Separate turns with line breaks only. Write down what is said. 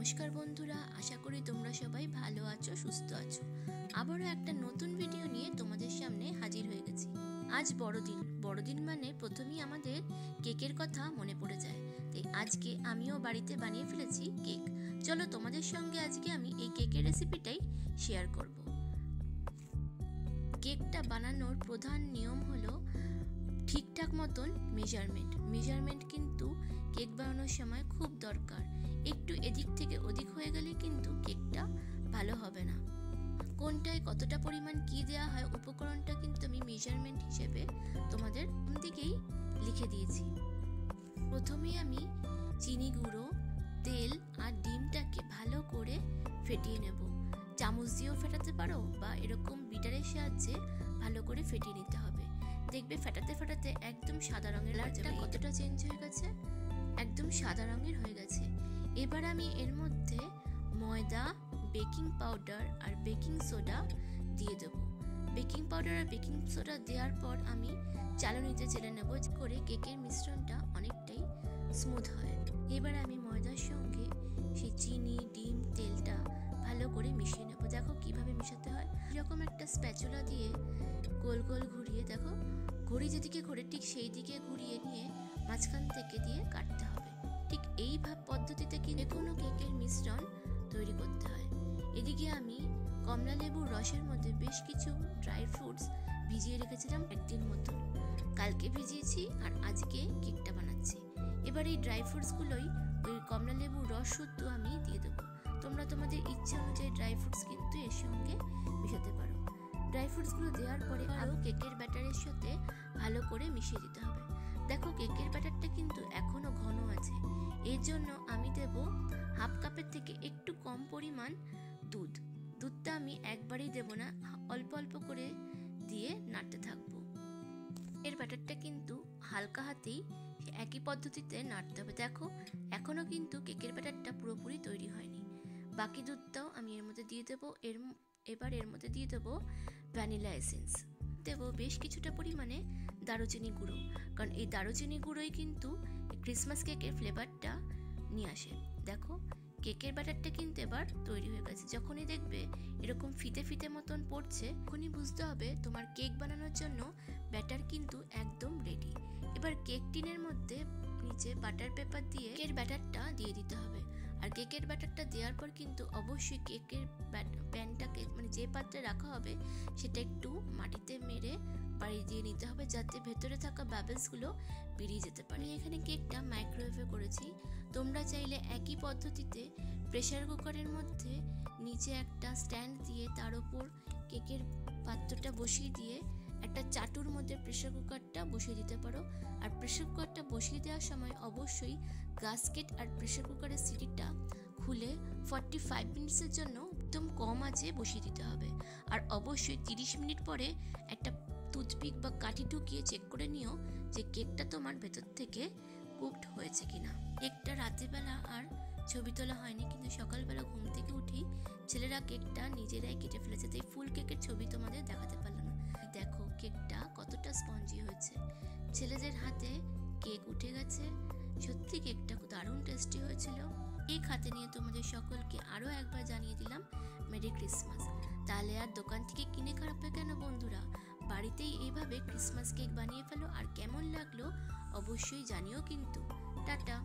নমস্কার বন্ধুরা, আশা করি তোমরা সবাই ভালো আছো, সুস্থ আছো। আবারও একটা নতুন ভিডিও নিয়ে তোমাদের সামনে হাজির হয়ে গেছি। আজ বড়দিন মানে প্রথমেই আমাদের কেকের কথা মনে পড়ে যায়। তাই আজকে আমিও বাড়িতে বানিয়ে ফেলেছি কেক। চলো তোমাদের সঙ্গে আজকে আমি এই কেকের রেসিপিটাই শেয়ার করব। কেকটা বানানোর প্রধান নিয়ম হলো ঠিকঠাক মতন মেজারমেন্ট কিন্তু কেক বানানোর সময় খুব দরকার। একটু এদিক থেকে ওদিক হয়ে গেলে কিন্তু কেকটা ভালো হবে না। কোনটায় কতটা পরিমাণ কি দেওয়া হয় উপকরণটা কিন্তু আমি মেজারমেন্ট হিসেবে তোমাদের দিকেই লিখে দিয়েছি। প্রথমে আমি চিনি গুঁড়ো, তেল আর ডিমটাকে ভালো করে ফেটিয়ে নেব। চামচ দিয়েও ফেটাতে পারো বা এরকম বিটারের সাহায্যে ভালো করে ফেটিয়ে নিতে হবে। দেখবে ফেটাতে একদম সাদা রঙের কালারটা কতটা চেঞ্জ হয়ে গেছে, একদম সাদা রঙের হয়ে গেছে। এবার আমি এর মধ্যে ময়দা, বেকিং পাউডার আর বেকিং সোডা দিয়ে দেব। বেকিং পাউডার আর বেকিং সোডা দেওয়ার পর আমি চালনিতে চেলে নেব করে কেকের মিশ্রণটা অনেকটাই স্মুথ হয়। এবার আমি ময়দার সঙ্গে সেই চিনি, ডিম, তেলটা ভালো করে মিশিয়ে নেব। দেখো কিভাবে মেশাতে হয়। এরকম একটা স্প্যাচুলা দিয়ে গোল গোল ঘুরিয়ে, দেখো ঘড়ি যেদিকে ঘোরে ঠিক সেই দিকে ঘুরিয়ে নিয়ে মাঝখান থেকে দিয়ে কাটতে হবে। ঠিক এই পদ্ধতিতে কিন্তু কোনো কেকের মিশ্রণ তৈরি করতে হয়। এদিকে আমি কমলা লেবুর রসের মধ্যে বেশ কিছু ড্রাই ফ্রুটস ভিজিয়ে রেখেছিলাম একদিন মতন। কালকে ভিজিয়েছি আর আজকে কেকটা বানাচ্ছি। এবার এই ড্রাই ফ্রুটসগুলোই ওই কমলা লেবুর রস শুদ্ধ আমি দিয়ে দেবো। তোমরা তোমাদের ইচ্ছা অনুযায়ী ড্রাই ফ্রুটস কিন্তু এর সঙ্গে মিশাতে পারো। ড্রাই ফ্রুটসগুলো দেওয়ার পরে আরও কেকের ব্যাটারের সাথে ভালো করে মিশিয়ে দিতে হবে। দেখো কেকের ব্যাটারটা কিন্তু এখনও ঘন আছে। এর জন্য আমি দেব হাফ কাপের থেকে একটু কম পরিমাণ দুধটা আমি একবারেই দেব না, অল্প অল্প করে দিয়ে নাড়তে থাকবো। এর ব্যাটারটা কিন্তু হালকা হাতেই একই পদ্ধতিতে নাড়তে হবে। দেখো এখনও কিন্তু কেকের ব্যাটারটা পুরোপুরি তৈরি হয়নি। বাকি দুধটাও আমি এর মধ্যে দিয়ে দেবো। এবার এর মধ্যে দিয়ে দেবো ভ্যানিলা এসেন্স, দেবো বেশ কিছুটা পরিমাণে দারুচিনি গুঁড়ো, কারণ এই দারুচিনি গুঁড়োই কিন্তু ক্রিসমাস কেকের ফ্লেভারটা নিয়ে আসে। দেখো কেকের ব্যাটারটা কিন্তু এবার তৈরি হয়ে গেছে। যখনই দেখবে এরকম ফিতে ফিতে মতন পড়ছে, তখনই বুঝতে হবে তোমার কেক বানানোর জন্য ব্যাটার কিন্তু একদম রেডি। এবার কেক টিনের মধ্যে নিচে বাটার পেপার দিয়ে কেকের ব্যাটারটা দিয়ে দিতে হবে। আর কেকের ব্যাটারটা দেওয়ার পর কিন্তু অবশ্যই কেকের প্যানটাকে মানে যে পাত্রে রাখা হবে সেটা একটু মাটিতে মেরে বাড়ি দিয়ে নিতে হবে, যাতে ভেতরে থাকা বাবলসগুলো বেরিয়ে যেতে পারে। এখানে কেকটা মাইক্রোওয়েভে করেছি। তোমরা চাইলে একই পদ্ধতিতে প্রেসার কুকারের মধ্যে নিচে একটা স্ট্যান্ড দিয়ে তার উপর কেকের পাত্রটা বসিয়ে দিয়ে একটা চাটুর মধ্যে প্রেসার কুকারটা বসিয়ে দিতে পারো। আর প্রেসার কুকারটা বসিয়ে দেওয়ার সময় অবশ্যই গাস্কেট আর প্রেসার কুকারের সিটিটা খুলে 45 মিনিটসের জন্য একদম কম আঁচে বসিয়ে দিতে হবে। আর অবশ্যই 30 মিনিট পরে একটা টুথপিক বা কাঠি ঢুকিয়ে চেক করে নিও যে কেকটা তোমার ভেতর থেকে কুকড হয়েছে কিনা। কেকটা রাতেরবেলা আর ছবি তোলা হয়নি, কিন্তু সকালবেলা ঘুম থেকে উঠেই ছেলেরা কেকটা নিজেরাই কেটে ফেলেছে, তাই ফুল কেকের ছবি তোমাদের দেখাতে পারলো না। দেখো কেকটা কতটা স্পঞ্জি হয়েছে। ছেলেদের হাতে কেক উঠে গেছে। সত্যি কেকটা দারুণ টেস্টি হয়েছিল। কেক হাতে নিয়ে তোমাদের সকলকে আরও একবার জানিয়ে দিলাম মেরি ক্রিসমাস। তাহলে আর দোকান থেকে কিনে খাবে কেন বন্ধুরা, বাড়িতেই এইভাবে ক্রিসমাস কেক বানিয়ে ফেলো। আর কেমন লাগলো অবশ্যই জানিও কিন্তু। টাটা।